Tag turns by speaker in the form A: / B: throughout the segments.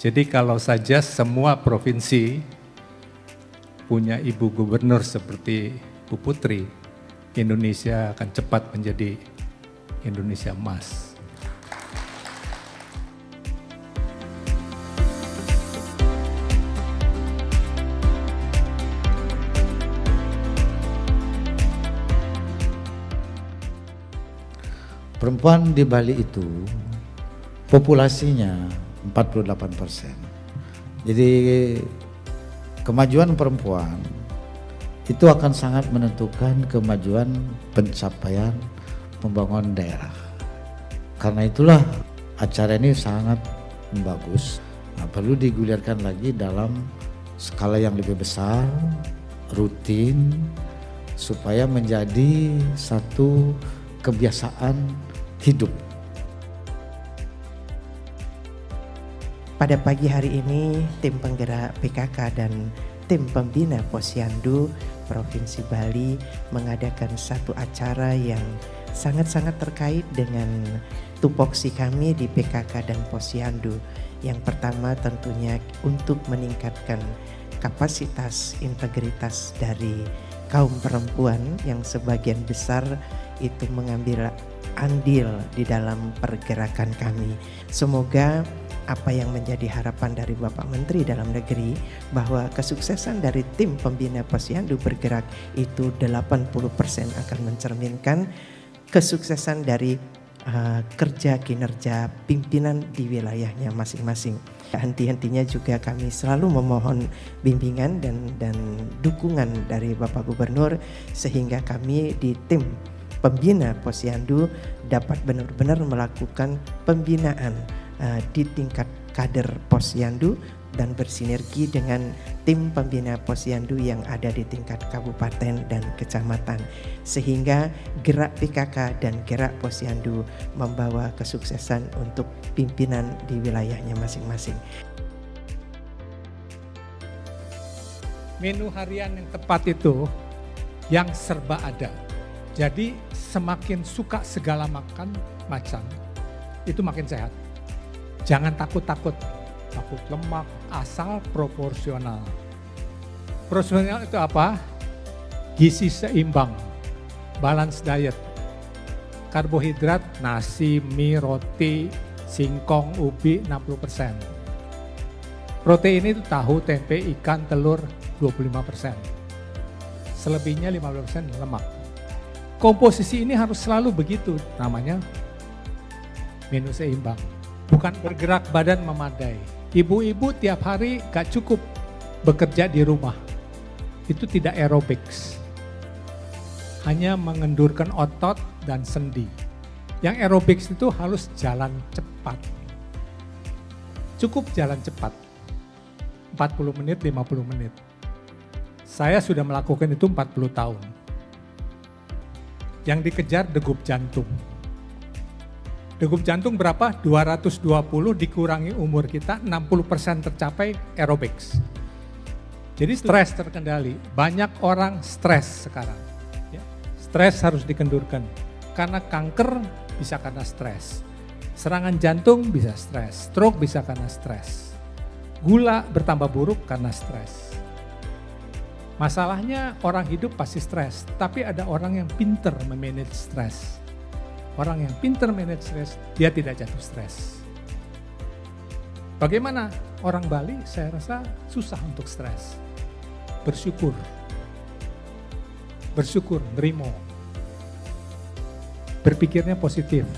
A: Jadi kalau saja semua provinsi punya ibu gubernur seperti Bu Putri, Indonesia akan cepat menjadi Indonesia emas.
B: Perempuan di Bali itu populasinya 48%. Jadi kemajuan perempuan itu akan sangat menentukan kemajuan pencapaian pembangunan daerah. Karena itulah acara ini sangat bagus. Nah, perlu digulirkan lagi dalam skala yang lebih besar, rutin, supaya menjadi satu kebiasaan hidup.
C: Pada pagi hari ini, tim penggerak PKK dan tim pembina Posyandu Provinsi Bali mengadakan satu acara yang sangat-sangat terkait dengan tupoksi kami di PKK dan Posyandu. Yang pertama tentunya untuk meningkatkan kapasitas integritas dari kaum perempuan yang sebagian besar itu mengambil andil di dalam pergerakan kami. Semoga apa yang menjadi harapan dari Bapak Menteri Dalam Negeri bahwa kesuksesan dari tim pembina Posyandu bergerak itu 80% akan mencerminkan kesuksesan dari kerja kinerja pimpinan di wilayahnya masing-masing. Henti-hentinya juga kami selalu memohon bimbingan dan dukungan dari Bapak Gubernur sehingga kami di tim pembina Posyandu dapat benar-benar melakukan pembinaan di tingkat kader Posyandu dan bersinergi dengan tim pembina Posyandu yang ada di tingkat kabupaten dan kecamatan, sehingga gerak PKK dan gerak Posyandu membawa kesuksesan untuk pimpinan di wilayahnya masing-masing.
A: Menu harian yang tepat itu yang serba ada. Jadi semakin suka segala makan macam itu makin sehat. Jangan takut lemak, asal proporsional. Proporsional itu apa? Gizi seimbang, balance diet. Karbohidrat, nasi, mie, roti, singkong, ubi 60%. Protein itu tahu, tempe, ikan, telur 25%. Selebihnya 15% lemak. Komposisi ini harus selalu begitu, namanya menu seimbang. Bukan bergerak badan memadai. Ibu-ibu tiap hari gak cukup bekerja di rumah. Itu tidak aerobics. Hanya mengendurkan otot dan sendi. Yang aerobics itu harus jalan cepat. Cukup jalan cepat. 40 menit, 50 menit. Saya sudah melakukan itu 40 tahun. Yang dikejar degup jantung. Degup jantung berapa? 220 dikurangi umur kita, 60% tercapai aerobics. Jadi stres terkendali. Banyak orang stres sekarang. Ya. Stres harus dikendurkan. Karena kanker bisa karena stres. Serangan jantung bisa stres. Stroke bisa karena stres. Gula bertambah buruk karena stres. Masalahnya orang hidup pasti stres. Tapi ada orang yang pinter memanage stres. Orang yang pintar manage stres, dia tidak jatuh stres. Bagaimana orang Bali? Saya rasa susah untuk stres. Bersyukur. Bersyukur, nerimo. Berpikirnya positif,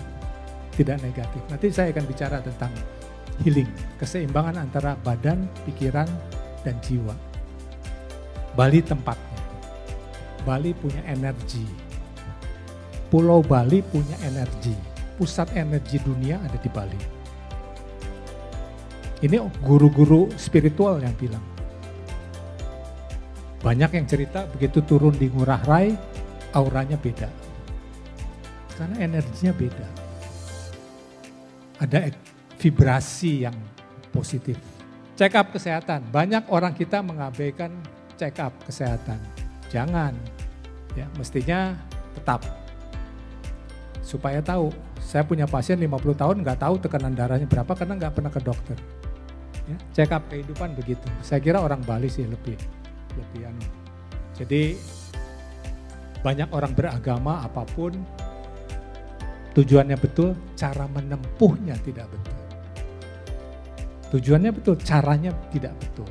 A: tidak negatif. Nanti saya akan bicara tentang healing, keseimbangan antara badan, pikiran, dan jiwa. Bali tempatnya. Bali punya energi. Pulau Bali punya energi, pusat energi dunia ada di Bali. Ini guru-guru spiritual yang bilang. Banyak yang cerita begitu turun di Ngurah Rai, auranya beda. Karena energinya beda. Ada vibrasi yang positif. Check up kesehatan, banyak orang kita mengabaikan check up kesehatan. Jangan, ya mestinya tetap. Supaya tahu, saya punya pasien 50 tahun nggak tahu tekanan darahnya berapa karena nggak pernah ke dokter. Ya, check up kehidupan begitu. Saya kira orang Bali sih lebih anu. Jadi banyak orang beragama apapun tujuannya betul, cara menempuhnya tidak betul. Tujuannya betul, caranya tidak betul.